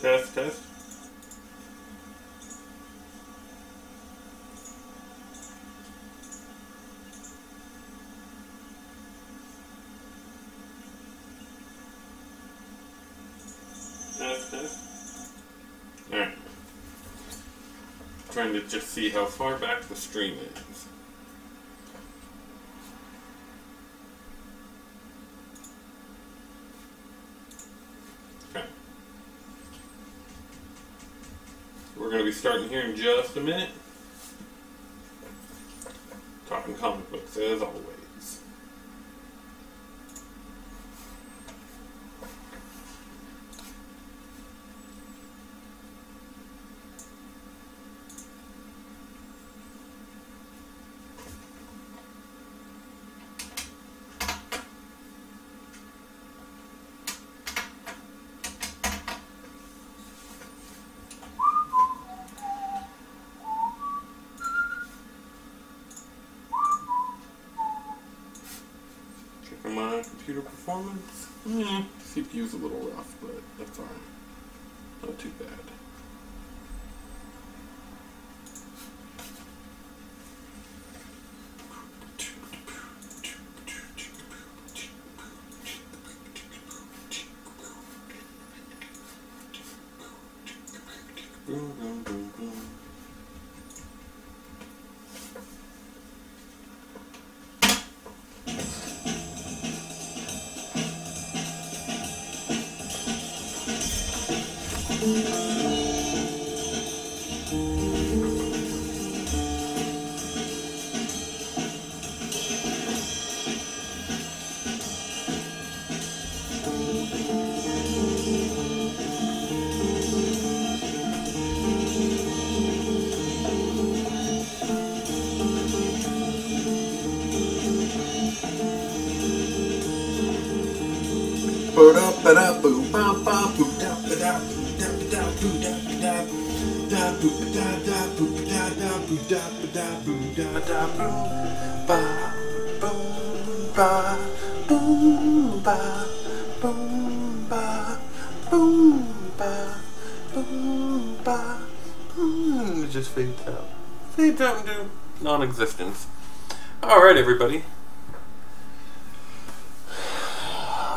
Test, test. Test, test. Alright. Trying to just see how far back the stream is. Okay. We're going to be starting here in just a minute. Talking comic books as always. My computer performance. CPU's a little rough, but that's alright. Not too bad. It just fades out. Fades out into non-existence. Alright, everybody.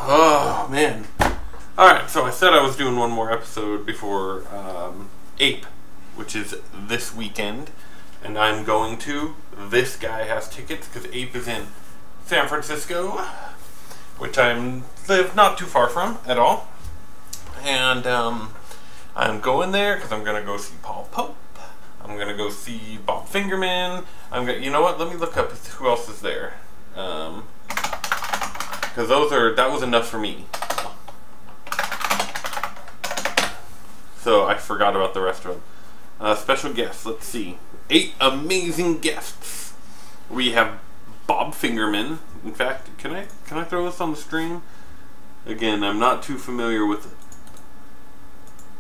Oh, man. Alright, so I said I was doing one more episode before Ape, which is this weekend. And I'm going to. This guy has tickets because Ape is in San Francisco, which I live not too far from at all. And I'm going there because I'm going to go see Paul Pope. I'm going to go see Bob Fingerman. You know what? Let me look up who else is there. Because that was enough for me. So I forgot about the rest of them. Special guests, let's see. 8 amazing guests. We have Bob Fingerman. In fact, can I throw this on the stream? Again, I'm not too familiar with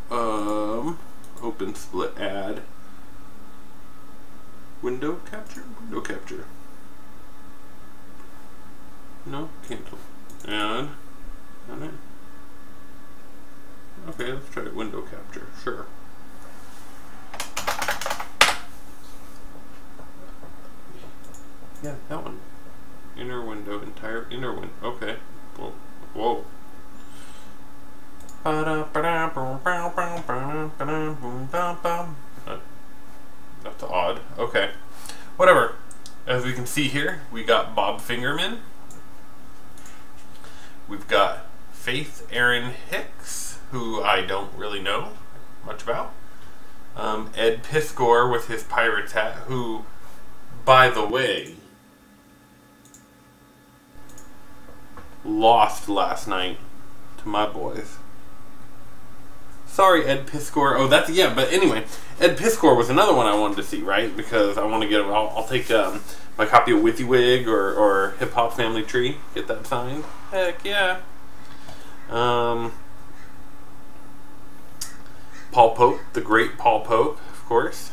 open split ad. Window capture? Window capture. No, cancel. Add. Alright. Okay, let's try window capture. Sure. Yeah, that one. Inner window, entire inner window. Okay. Whoa. That's odd. Okay. Whatever. As we can see here, we got Bob Fingerman. We've got Faith Erin Hicks, who I don't really know much about. Ed Piskor with his Pirates hat, who, by the way, lost last night to my boys. Sorry, Ed Piskor. Oh, that's, yeah, but anyway, Ed Piskor was another one I wanted to see, right? Because I want to get, I'll take my copy of WYSIWYG or Hip Hop Family Tree, get that signed. Heck yeah. Paul Pope, the great Paul Pope, of course.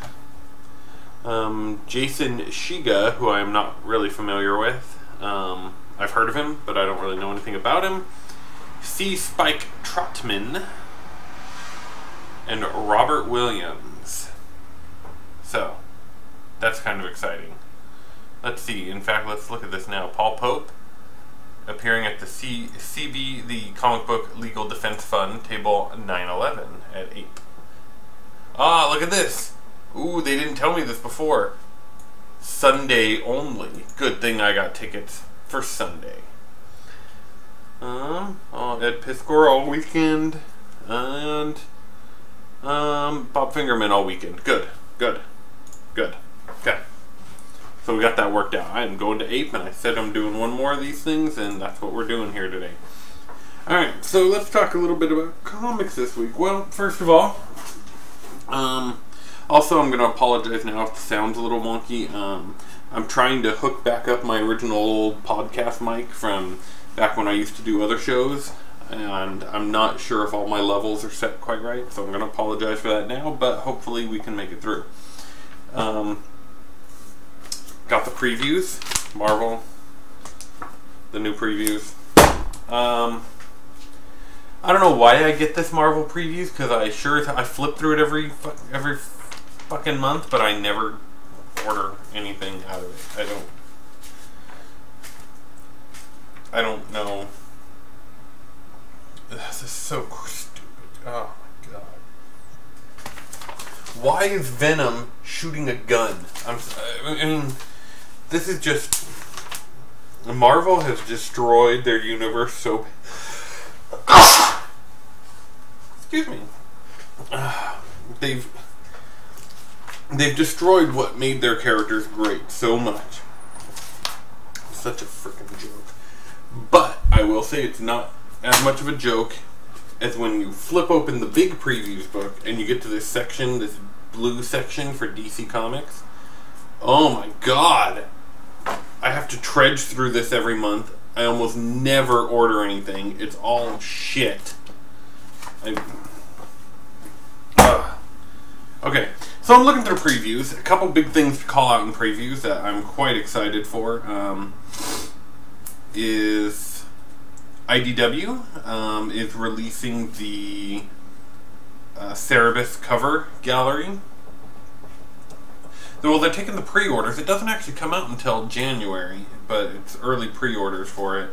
Jason Shiga, who I am not really familiar with. I've heard of him, but I don't really know anything about him. C. Spike Trotman. and Robert Williams. So, that's kind of exciting. Let's see. In fact, let's look at this now. Paul Pope, appearing at the CB, the Comic Book Legal Defense Fund, table 911 at 8. Ah, look at this. Ooh, they didn't tell me this before. Sunday only. Good thing I got tickets for Sunday. Ed Piskor all weekend, and Bob Fingerman all weekend. Good. Okay. So we got that worked out. I'm going to Ape, and I said I'm doing one more of these things, and that's what we're doing here today. Alright, so let's talk a little bit about comics this week. Well, first of all, also I'm going to apologize now if it sounds a little wonky. I'm trying to hook back up my original old podcast mic from back when I used to do other shows, and I'm not sure if all my levels are set quite right, so I'm going to apologize for that now, but hopefully we can make it through. Got the previews, Marvel, the new previews. I don't know why I get this Marvel previews, because I flip through it every fucking month, but I never order anything out of it. I don't know. This is so stupid. Oh my god. Why is Venom shooting a gun? I mean, this is just... Marvel has destroyed their universe so... Excuse me. They've destroyed what made their characters great so much. Such a freaking joke. But I will say it's not as much of a joke as when you flip open the big previews book and you get to this section, this blue section for DC Comics. Oh my god! I have to trudge through this every month. I almost never order anything. It's all shit. Okay, so I'm looking through previews. A couple big things to call out in previews that I'm quite excited for is IDW is releasing the Cerebus cover gallery. Well, they're taking the pre-orders. It doesn't actually come out until January, but it's early pre-orders for it.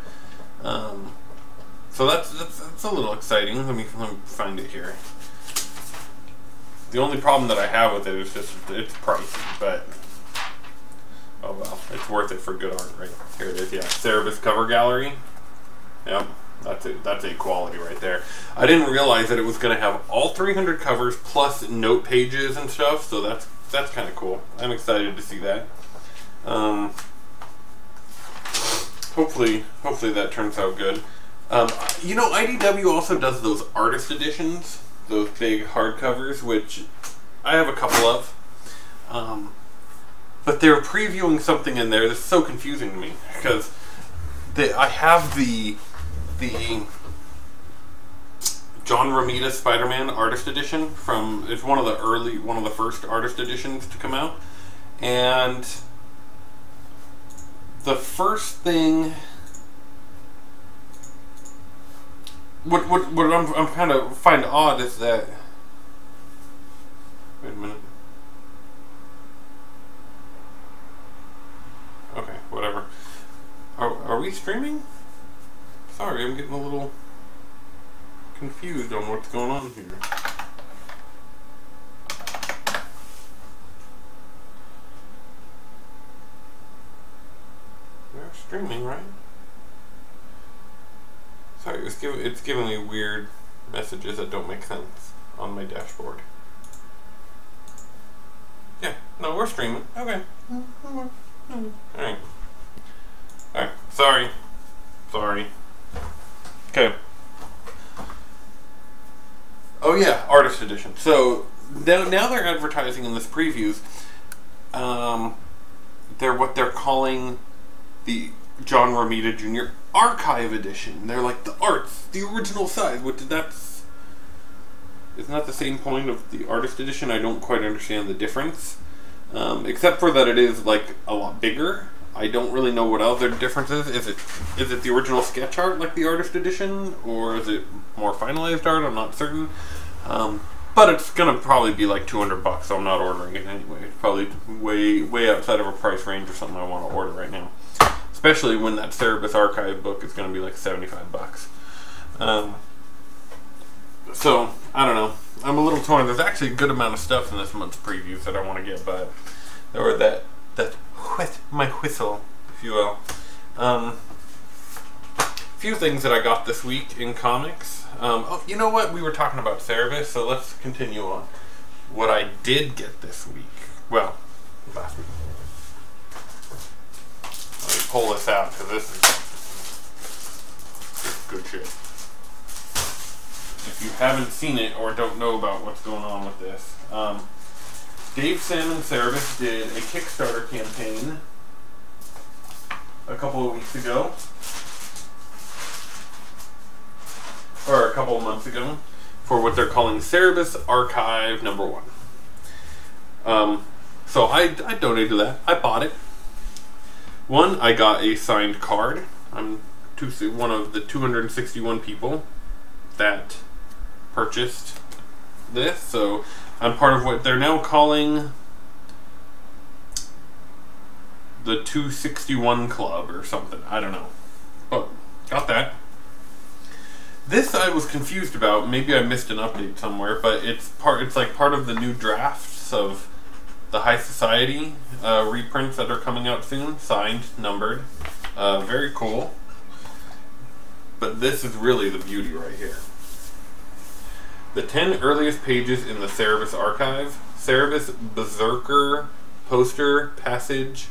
So that's a little exciting. Let me find it here. The only problem that I have with it is just it's pricey, but oh well, it's worth it for good art, right? Here it is, yeah. Cerebus cover gallery. Yep, that's a quality right there. I didn't realize that it was going to have all 300 covers plus note pages and stuff, so that's kind of cool. I'm excited to see that. Hopefully that turns out good. You know, IDW also does those artist editions, those big hardcovers, which I have a couple of. But they're previewing something in there that's so confusing to me, because I have the John Romita Spider-Man artist edition from, it's one of the first artist editions to come out, and the first thing, what I'm kind of find odd is that, wait a minute. Okay, whatever. Are we streaming? Sorry, I'm getting a little confused on what's going on here. We're streaming, right? Sorry, it's giving me weird messages that don't make sense on my dashboard. Yeah, no, we're streaming. Okay. Alright. Alright, sorry. Okay. Oh yeah, artist edition. So now they're advertising in this previews. They're what they're calling the John Romita Jr. Archive Edition. They're like the arts, the original size. Isn't that the same point of the artist edition? I don't quite understand the difference, except for that it is like a lot bigger. I don't really know what other difference is. Is it the original sketch art like the artist edition, or is it more finalized art? I'm not certain. But it's gonna probably be like $200, so I'm not ordering it anyway. It's probably way outside of a price range or something I want to order right now. Especially when that Cerebus Archive book is gonna be like $75. So I don't know. I'm a little torn. There's actually a good amount of stuff in this month's previews that I want to get, but or my whistle, if you will. Few things that I got this week in comics. Oh, you know what? We were talking about Cerebus, so let's continue on. What I did get this week. Well, last week. Let me pull this out because this is good shit. If you haven't seen it or don't know about what's going on with this, Dave, Sam, and Cerebus did a Kickstarter campaign a couple of weeks ago. Or a couple of months ago, for what they're calling Cerebus Archive #1. So I donated that. I bought it. One, I got a signed card. I'm one of the 261 people that purchased this. So I'm part of what they're now calling the 261 Club or something. I don't know. But got that. This I was confused about. Maybe I missed an update somewhere, but it's like part of the new drafts of the High Society reprints that are coming out soon. Signed, numbered, very cool. But this is really the beauty right here. The 10 earliest pages in the Cerebus Archive. Cerebus Berserker poster passage.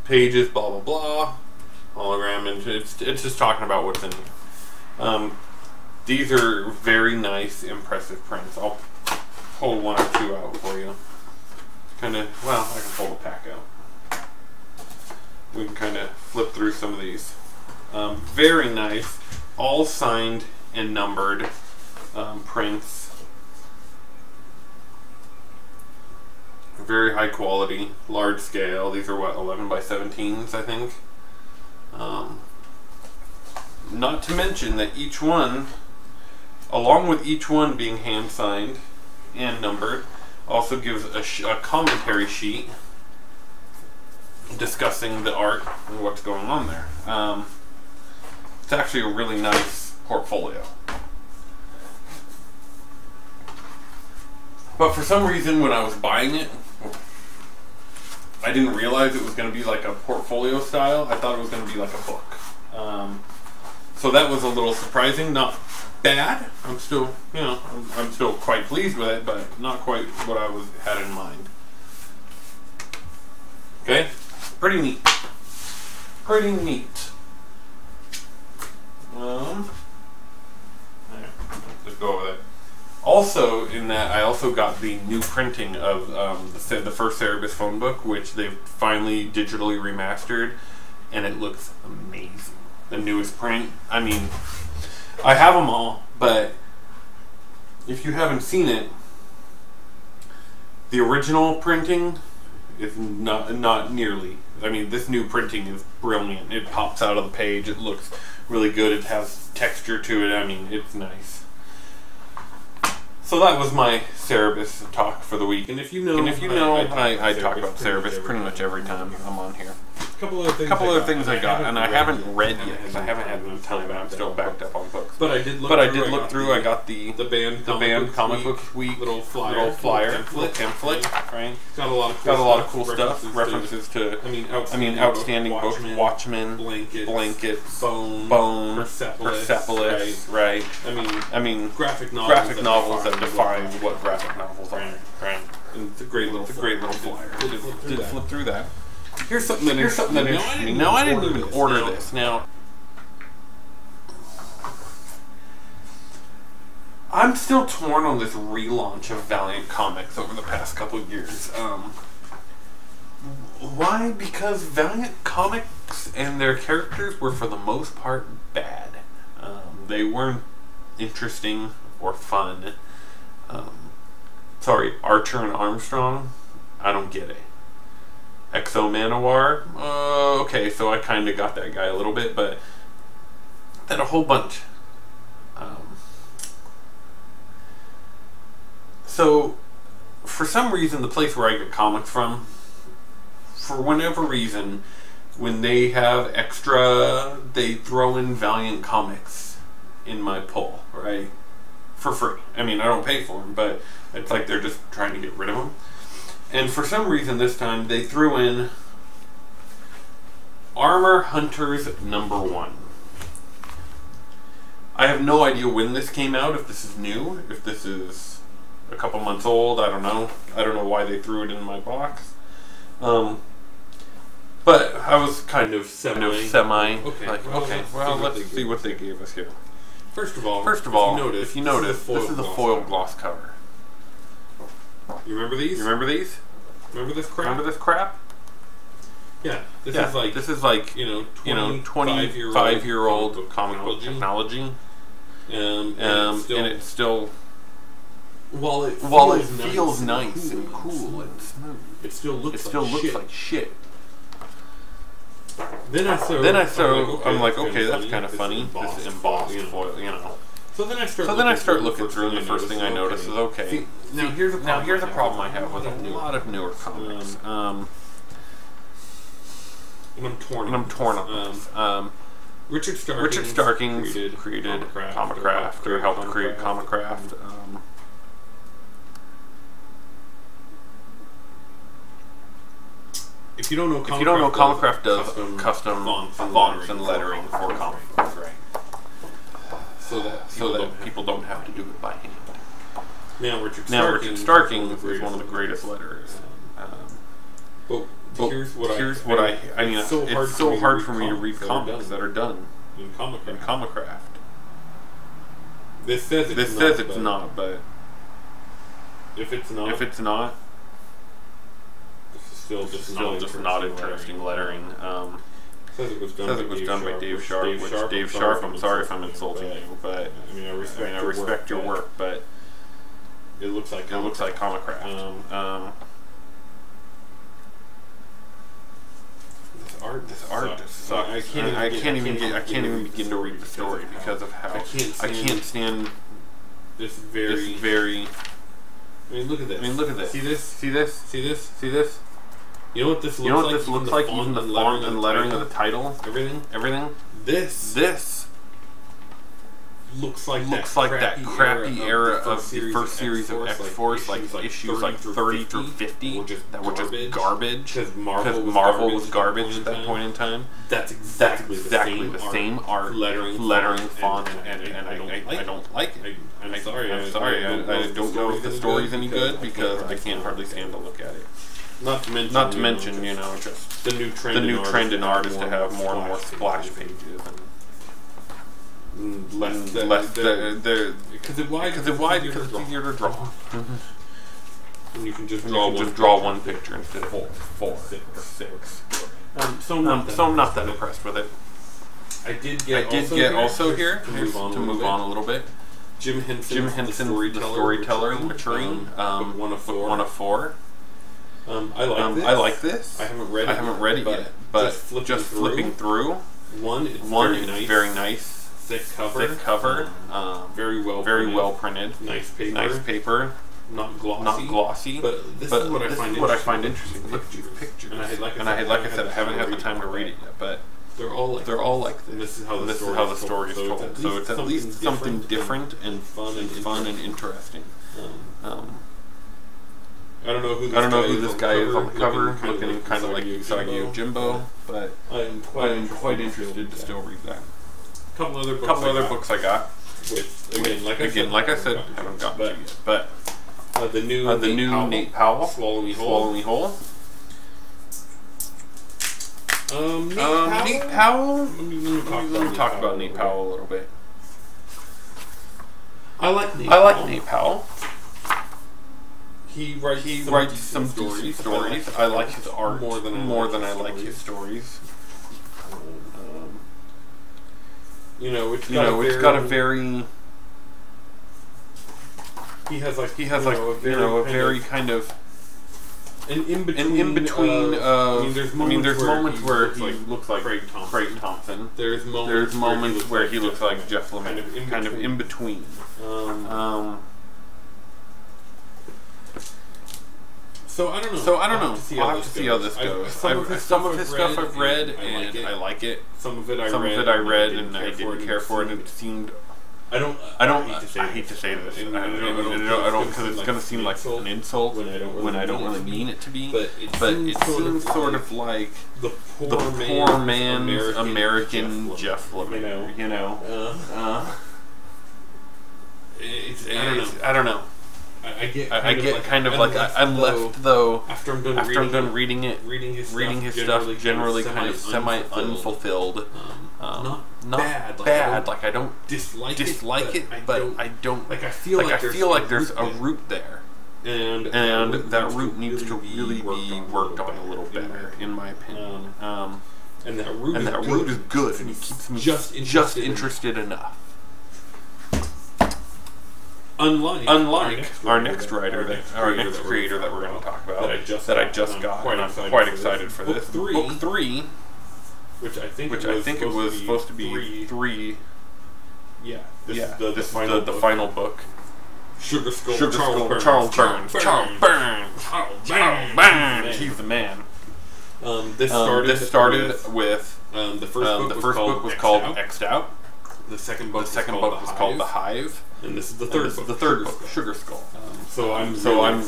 Pages, blah blah blah. Hologram, and it's just talking about what's in here. These are very nice, impressive prints. I'll pull one or two out for you. Kind of, well, I can pull the pack out. We can kind of flip through some of these. Very nice, all signed and numbered prints. Very high quality, large scale. These are what, 11 by 17s, I think. Not to mention that each one, along with each one being hand signed and numbered, also gives a commentary sheet discussing the art and what's going on there. It's actually a really nice portfolio. But for some reason when I was buying it, I didn't realize it was going to be like a portfolio style. I thought it was going to be like a book. So that was a little surprising. Not bad. I'm still, you know, I'm still quite pleased with it, but not quite what I had in mind. Okay, pretty neat. Pretty neat. Let's go over that. Also, in that, I also got the new printing of the first Cerebus phone book, which they've finally digitally remastered, and it looks amazing. The newest print. I mean, I have them all, but if you haven't seen it, the original printing is not nearly. I mean, this new printing is brilliant. It pops out of the page. It looks really good. It has texture to it. I mean, it's nice. So that was my Cerebus talk for the week. And if you know, I talk about Cerebus pretty much every time I'm on here. A couple other things I got, and I haven't read yet because I haven't had enough time. I'm still backed up on books. But I did look through. I got the band comic book week little flyer pamphlet. Right. Got a lot of cool stuff. References to outstanding books. Watchmen, Blankets, Bone, Persepolis. Right. I mean graphic novels that define what graphic novels are. Right. And it's a great little flyer. Did flip through that. Here's something that interests me. No, I didn't even order this. Now, I'm still torn on this relaunch of Valiant Comics over the past couple of years. Why? Because Valiant Comics and their characters were, for the most part, bad. They weren't interesting or fun. Sorry, Archer and Armstrong, I don't get it. Exo Manowar, okay, so I kind of got that guy a little bit, but then a whole bunch. So, for some reason, the place where I get comics from, for whatever reason, when they have extra, they throw in Valiant comics in my pull, right? For free. I mean, I don't pay for them, but it's like they're just trying to get rid of them. And for some reason this time, they threw in Armor Hunters #1. I have no idea when this came out, if this is new, if this is a couple months old, I don't know. I don't know why they threw it in my box. But I was kind of semi Okay, like, well, okay, let's see what they gave us here. First of all, if you notice, this is a foil gloss cover. You remember these? Remember these? Remember this crap? Remember this crap? Yeah, this is like 25-year-old comic book technology. And it's still while it feels nice and cool and smooth, it still looks like shit. Then I throw. I'm like, okay, that's kind of funny. This embossed foil, you know. So then I start looking through, and the first thing I notice is okay. See, now here's a problem I have with a lot of newer comics. And I'm torn on this. Richard Starkings created Comicraft, or helped create Comicraft. If you don't know, Comicraft does custom fonts and lettering for comic books, right? So that people don't have to do it by hand. Now Richard Starkings is one of the greatest letterers. But here's what I mean, it's so hard for me to read comics that are done in Comicraft. This says it's not, but if it's not, this is still just not interesting lettering. Says it was done by Dave Sharp. Which Dave Sharp, I'm sorry if I'm insulting you, but I mean, I respect your work, but it looks like Comicraft. This art just sucks. I can't even begin to read the story because of how I can't stand this very. I mean, look at this. See this? You know what this looks like? Even the font and lettering of the title, everything. This looks like that crappy era of the first series of X-Force, like issues like 30 through 50 that were just garbage. Because Marvel was garbage at that point in time. That's exactly the same art, lettering, font, and I don't like it. I'm sorry. I don't know if the story's any good because I can't hardly stand to look at it. Not to mention, just the new trend in art is to have more and more splash pages and less because it's easier to draw. And you can just draw one picture instead of four or six. So I'm not that impressed with it. I did get also here to move on a little bit. Jim Henson, the storyteller, maturing, book 1 of 4. I like this. I haven't read it yet, but just flipping through. One, it's very nice. Thick cover. Very well printed. Nice paper. Not glossy. But this is what I find interesting. Look at these pictures. And like I said, I haven't had the time to read it yet, but they're all like this. And this is how the story is told. So it's at least something different and fun and interesting. I don't know who this guy is on the cover, looking kind of like Usagi Yojimbo, but I'm quite interested to still read that. A couple other books I got. Again, like I said, haven't gotten to yet. But the new Nate Powell, Swallow Me Whole. Nate Powell. Let me talk about Nate Powell a little bit. I like Nate Powell. He writes some decent stories. I like his art more than I like his stories. It's got a very. He has a very kind of an in between. There's moments where he looks like Craig Thompson. There's moments where he looks like Jeff Lemire. Kind of in between. So I don't know. I'll have to see how this goes. Some of his stuff I've read and I like it. Some of it I read and I didn't care for it. And it seemed. I hate to say this. I don't because it's gonna seem like an insult when I don't really mean it to be. But it seems sort of like the poor man's American Jeff Lemire. You know. I don't know. I get kind of like I'm left though after I'm done reading his stuff generally kind of semi unfulfilled. Not bad. Like I don't dislike it, but I don't like. I feel like there's a root there, and that root needs to really be worked on a little better, in my opinion. And that root is good, and it keeps me just interested enough. Unlike our next creator that we're going to talk about, that I just got, and I'm quite excited for this. Book 3, which I think it was supposed to be 3. Yeah, this is the final book. Sugar Skull, Charles Burns. He's the man. This started with the first book was called X'd Out. The second book was called The Hive. And this is the third book, Sugar Skull. So I'm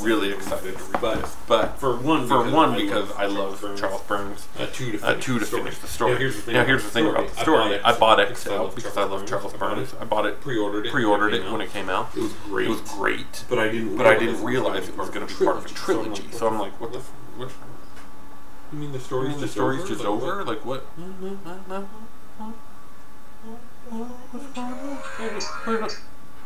really excited to read this. But for one, because I love Charles Burns. Two to finish the story. Now here's the thing about the story. I bought X'd Out because I love Charles Burns. I bought it, pre-ordered it when it came out. It was great. But I didn't realize it was going to be part of a trilogy. So I'm like, what? You mean the story's just over? Like what?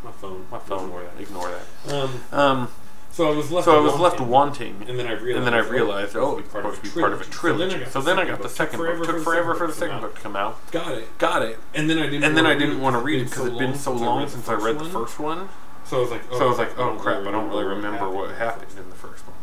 My phone. Ignore that. So I was left wanting, and then I realized, oh, it's supposed to be part of a trilogy. So then I got the second book. It took forever for the second book to come out. Got it. And then I didn't want to read it because it'd been so long since I read the first one. So I was like, oh crap, I don't really remember what happened in the first one.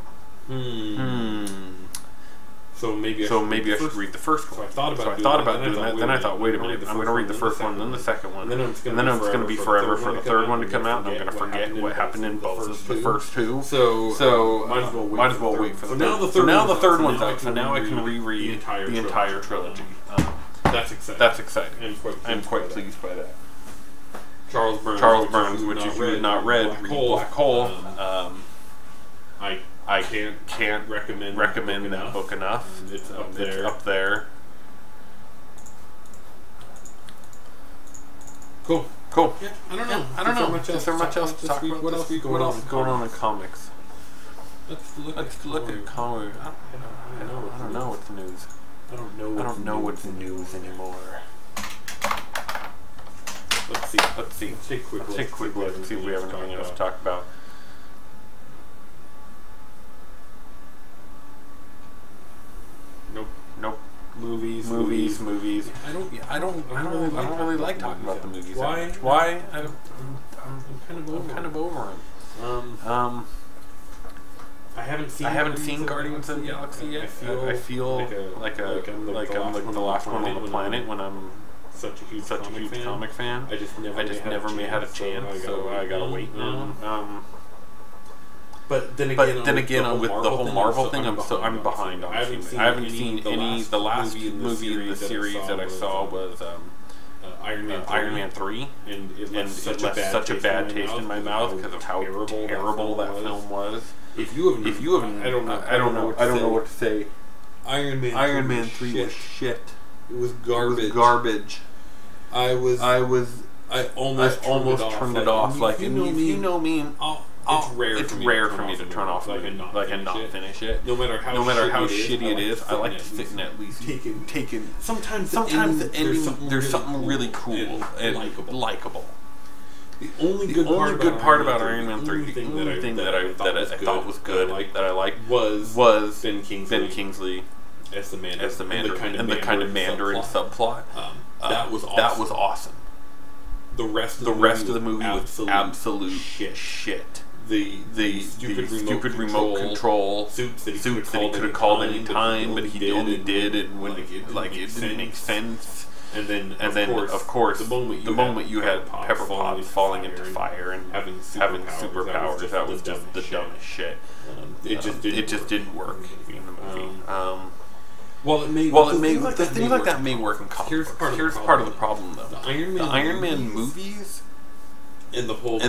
So maybe I should read the first one. So I thought about doing that. Then I thought, wait a minute, I'm going to read the first one, then the second one, and then it's going to be forever for the third one to come out, and I'm going to forget what happened in both of the first two. So might as well wait for the third. So now the third one's out. So now I can reread the entire trilogy. That's exciting. I'm quite pleased by that. Charles Burns, which if you have not read, read Black Hole. I can't recommend that book enough. It's up there. Cool. Yeah, I don't know. Is there much else to talk about? What else is going on in comics? Let's look at comics. I don't know what's the news. I don't know what's the news anymore. Let's see. Take a quick look and see if we have anything else to talk about. Nope. Movies. I don't really like talking about the movies. Why? I'm kind of over them. I haven't seen Guardians of the Galaxy yet. I feel like I'm the last one on the planet when I'm such a huge comic fan. I just never had a chance, so I gotta wait now. But then again, with the whole Marvel thing, I'm behind on. I haven't seen any. The last movie in the series that I saw was Iron Man 3, and it left such a bad taste in my mouth because of how terrible that film was. If you haven't, I don't know what to say. Iron Man 3 was shit. It was garbage. I almost turned it off. Like, you know me. It's rare for me to turn off and not finish it. No matter how shitty it is, I like to sit and at least take in. Sometimes the ending, there's something really cool and likable. The only good part about Iron Man 3, the only thing that I thought was good, that I liked, was Ben Kingsley as the Mandarin and the kind of Mandarin subplot. That was awesome. The rest of the movie was absolute shit. The stupid remote control suits that he could have called any time, but he only did it when it didn't make sense. And then of course, the moment you had pepper pots falling into fire and having superpowers, that was just the dumbest shit. It just didn't work in the movie. Things like that may work in comic books. Here's part of the problem, though. The Iron Man movies and the whole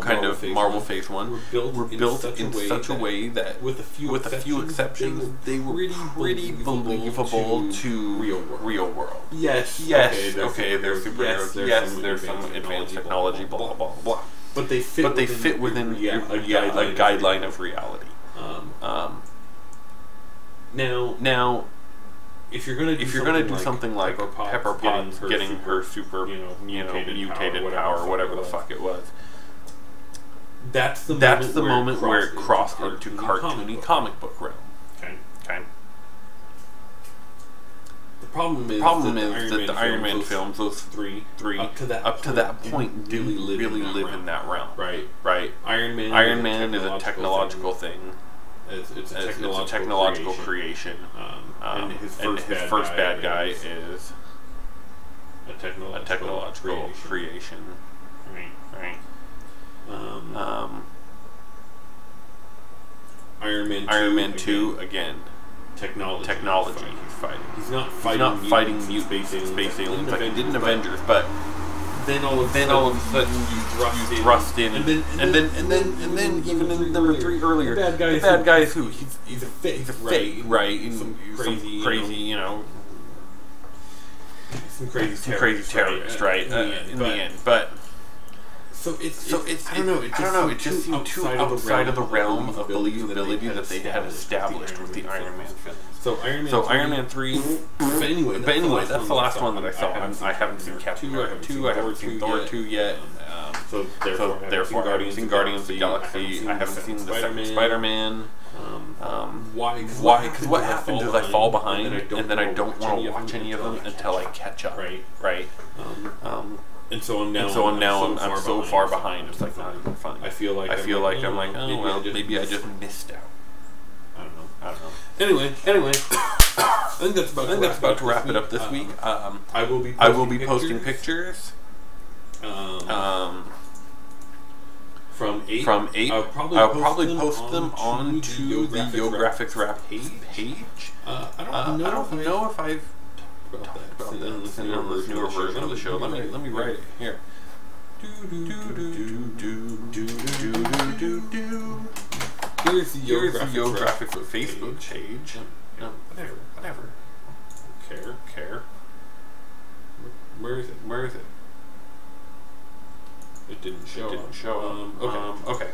kind of Marvel Phase 1 were built in such a way that, with a few exceptions, they were pretty believable to real world. Yes, okay, there's superheroes, yes, there's some advanced technology, blah, blah, blah. But they fit within a guideline of reality. Now, if you're gonna do something like Pepper Potts getting her super mutated power, whatever the fuck it was, that's the moment where it crossed into cartoony comic book realm. Okay. The problem is that the Iron Man films, those three up to that point, really live in that realm. Right. Iron Man is a technological thing. It's a technological creation. And his first bad guy is a technological creation. Right. Iron Man 2 again. Technology he's fighting. He's not fighting mutant space aliens like he did in Avengers, but then all of a sudden you thrust in, and then even in number 3 earlier, the bad guy is who? He's a fake, right? Some crazy, some crazy terrorist, right? In the end, but. So I don't know. It just seemed too outside of the realm of believability that they had established with the Iron Man film. So Iron Man 3. But anyway, that's the last one that I saw. I haven't seen Captain America 2. I haven't seen Thor 2 yet. So therefore, I haven't seen Guardians of the Galaxy. I haven't seen the second Spider-Man. Why? Because what happens is I fall behind, and then I don't want to watch any of them until I catch up. Right. And so I'm so far behind. It's like not even funny. I feel like I'm like, oh well, maybe I just missed out. I don't know. Anyway, I think that's about to wrap it up this week. I will be posting pictures. From 8. I'll probably post them onto the YoGraphics Wrap page. I don't know if I've about this newer version of the show. Let me write it here. Here's the YoGraphics Facebook page. Whatever. Care. Where is it? It didn't show. Okay.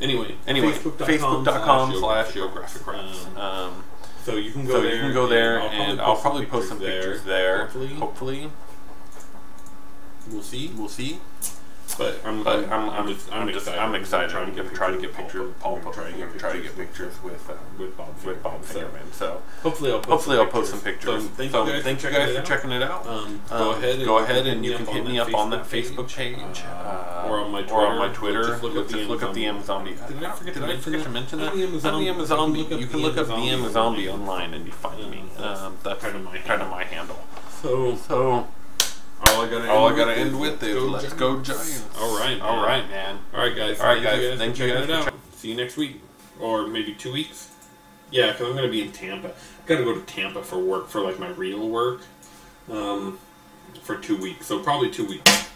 Anyway, Facebook.com/YoGraphics. So you can go there, and I'll probably post some pictures there. Hopefully. We'll see. But I'm excited. I'm gonna try to get pictures with Paul. Try to get pictures with Bob Fingerman. So hopefully I'll post some pictures. So thank you guys for checking it out. Go ahead and you can hit me up on that Facebook page or on my Twitter. Just look up the Amazon. Did I forget to mention that? On the Amazon, you can look up the Amazon online and you find me. That's kind of my handle. So. All I gotta end with is let's go Giants. All right, man. All right, guys. Thank you guys for checking out. See you next week, or maybe 2 weeks. Yeah, because I'm gonna be in Tampa. I've got to go to Tampa for work, for like my real work, for 2 weeks. So probably 2 weeks.